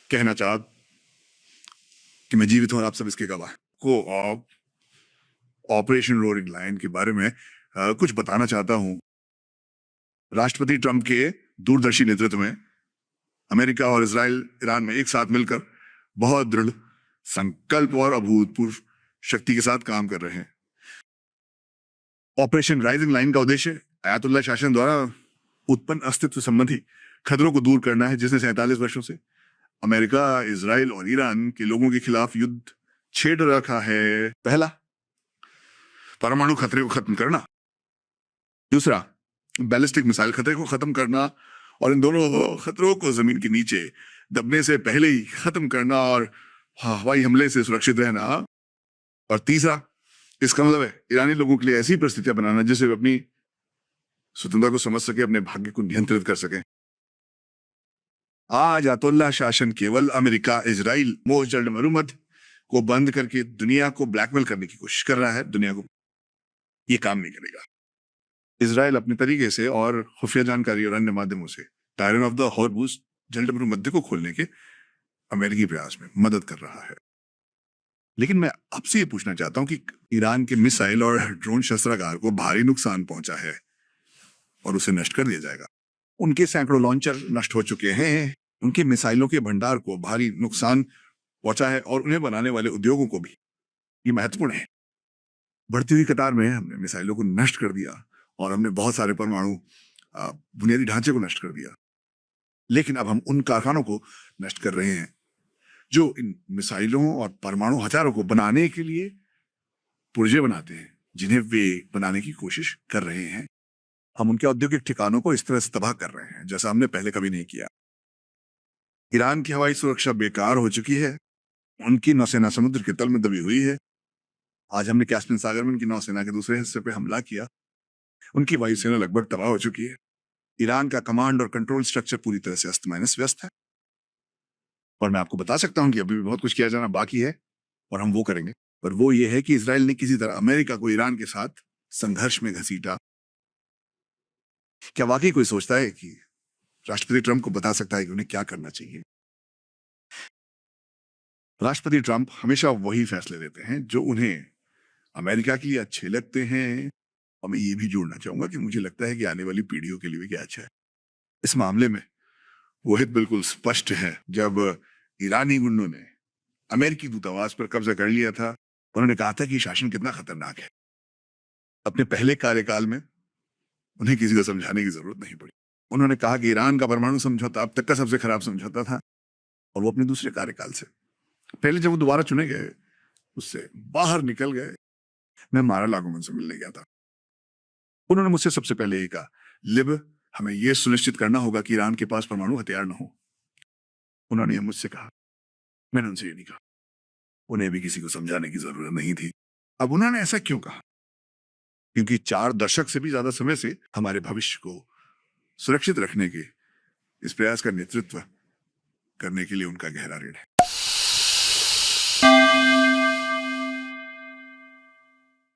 कहना चाह कि मैं जीवित हूं और आप सब इसके गवाह को ऑपरेशन रोरिंग लायन के बारे में कुछ बताना चाहता हूं। राष्ट्रपति ट्रंप के दूरदर्शी नेतृत्व में अमेरिका और इजराइल ईरान में एक साथ मिलकर बहुत दृढ़ संकल्प और अभूतपूर्व शक्ति के साथ काम कर रहे हैं। ऑपरेशन राइजिंग लाइन का उद्देश्य आयतुल्ला शासन द्वारा उत्पन्न अस्तित्व संबंधी खतरों को दूर करना है, जिसने 47 वर्षों से अमेरिका, इजराइल और ईरान के लोगों के खिलाफ युद्ध छेड़ रखा है। पहला, परमाणु खतरे को खत्म करना। दूसरा, बैलिस्टिक मिसाइल खतरे को खत्म करना और इन दोनों खतरों को जमीन के नीचे दबने से पहले ही खत्म करना और हवाई हमले से सुरक्षित रहना। और तीसरा, इसका मतलब है ईरानी लोगों के लिए ऐसी परिस्थितियां बनाना जिससे वे अपनी स्वतंत्रता को समझ सके, अपने भाग्य को नियंत्रित कर सके। आज आयतुल्ला शासन केवल अमेरिका, इजराइल, मोस्ट जल्द मरूमत को बंद करके दुनिया को ब्लैकमेल करने की कोशिश कर रहा है। दुनिया को ये काम नहीं करेगा। इजराइल अपने तरीके से और खुफिया जानकारी और अन्य माध्यमों से टायरन ऑफ द हॉर्मुज जल्द मध्य को खोलने के अमेरिकी प्रयास में मदद कर रहा है। लेकिन मैं आपसे ये पूछना चाहता हूं कि ईरान के मिसाइल और ड्रोन शस्त्रागार को भारी नुकसान पहुंचा है और उसे नष्ट कर दिया जाएगा। उनके सैकड़ों लॉन्चर नष्ट हो चुके हैं। उनके मिसाइलों के भंडार को भारी नुकसान पहुंचा है और उन्हें बनाने वाले उद्योगों को भी। ये महत्वपूर्ण है। बढ़ती हुई कतार में हमने मिसाइलों को नष्ट कर दिया और हमने बहुत सारे परमाणु बुनियादी ढांचे को नष्ट कर दिया। लेकिन अब हम उन कारखानों को नष्ट कर रहे हैं जो इन मिसाइलों और परमाणु हथियारों को बनाने के लिए पुर्जे बनाते हैं, जिन्हें वे बनाने की कोशिश कर रहे हैं। हम उनके औद्योगिक ठिकानों को इस तरह से तबाह कर रहे हैं जैसा हमने पहले कभी नहीं किया। ईरान की हवाई सुरक्षा बेकार हो चुकी है। उनकी नौसेना समुद्र के तल में दबी हुई है। आज हमने कैस्पियन सागर में उनकी नौसेना के दूसरे हिस्से पे हमला किया। उनकी वायुसेना लगभग तबाह हो चुकी है। ईरान का कमांड और कंट्रोल स्ट्रक्चर पूरी तरह से अस्त व्यस्त है। और मैं आपको बता सकता हूं कि अभी भी बहुत कुछ किया जाना बाकी है और हम वो करेंगे। पर वो ये है कि इजराइल ने किसी तरह अमेरिका को ईरान के साथ संघर्ष में घसीटा। क्या वाकई कोई सोचता है कि राष्ट्रपति ट्रंप को बता सकता है कि उन्हें क्या करना चाहिए? राष्ट्रपति ट्रंप हमेशा वही फैसले लेते हैं जो उन्हें अमेरिका के लिए अच्छे लगते हैं। और मैं ये भी जोड़ना चाहूंगा कि मुझे लगता है कि आने वाली पीढ़ियों के लिए भी क्या अच्छा है। इस मामले में वो हित बिल्कुल स्पष्ट है। जब ईरानी गुंडों ने अमेरिकी दूतावास पर कब्जा कर लिया था, उन्होंने कहा था कि शासन कितना खतरनाक है। अपने पहले कार्यकाल में उन्हें किसी को समझाने की जरूरत नहीं पड़ी। उन्होंने कहा कि ईरान का परमाणु समझौता अब तक का सबसे खराब समझौता था। और वो अपने दूसरे कार्यकाल से पहले जब वो दोबारा चुने गए, उससे बाहर निकल गए। मैं मारा लागोमन से मिलने गया था। उन्होंने मुझसे सबसे पहले ये कहा, लिब, हमें यह सुनिश्चित करना होगा कि ईरान के पास परमाणु हथियार न हो। उन्होंने यह मुझसे कहा। मैंने उनसे ये नहीं कहा। उन्हें भी किसी को समझाने की जरूरत नहीं थी। अब उन्होंने ऐसा क्यों कहा? क्योंकि 4 दशक से भी ज्यादा समय से हमारे भविष्य को सुरक्षित रखने के इस प्रयास का नेतृत्व करने के लिए उनका गहरा ऋण है।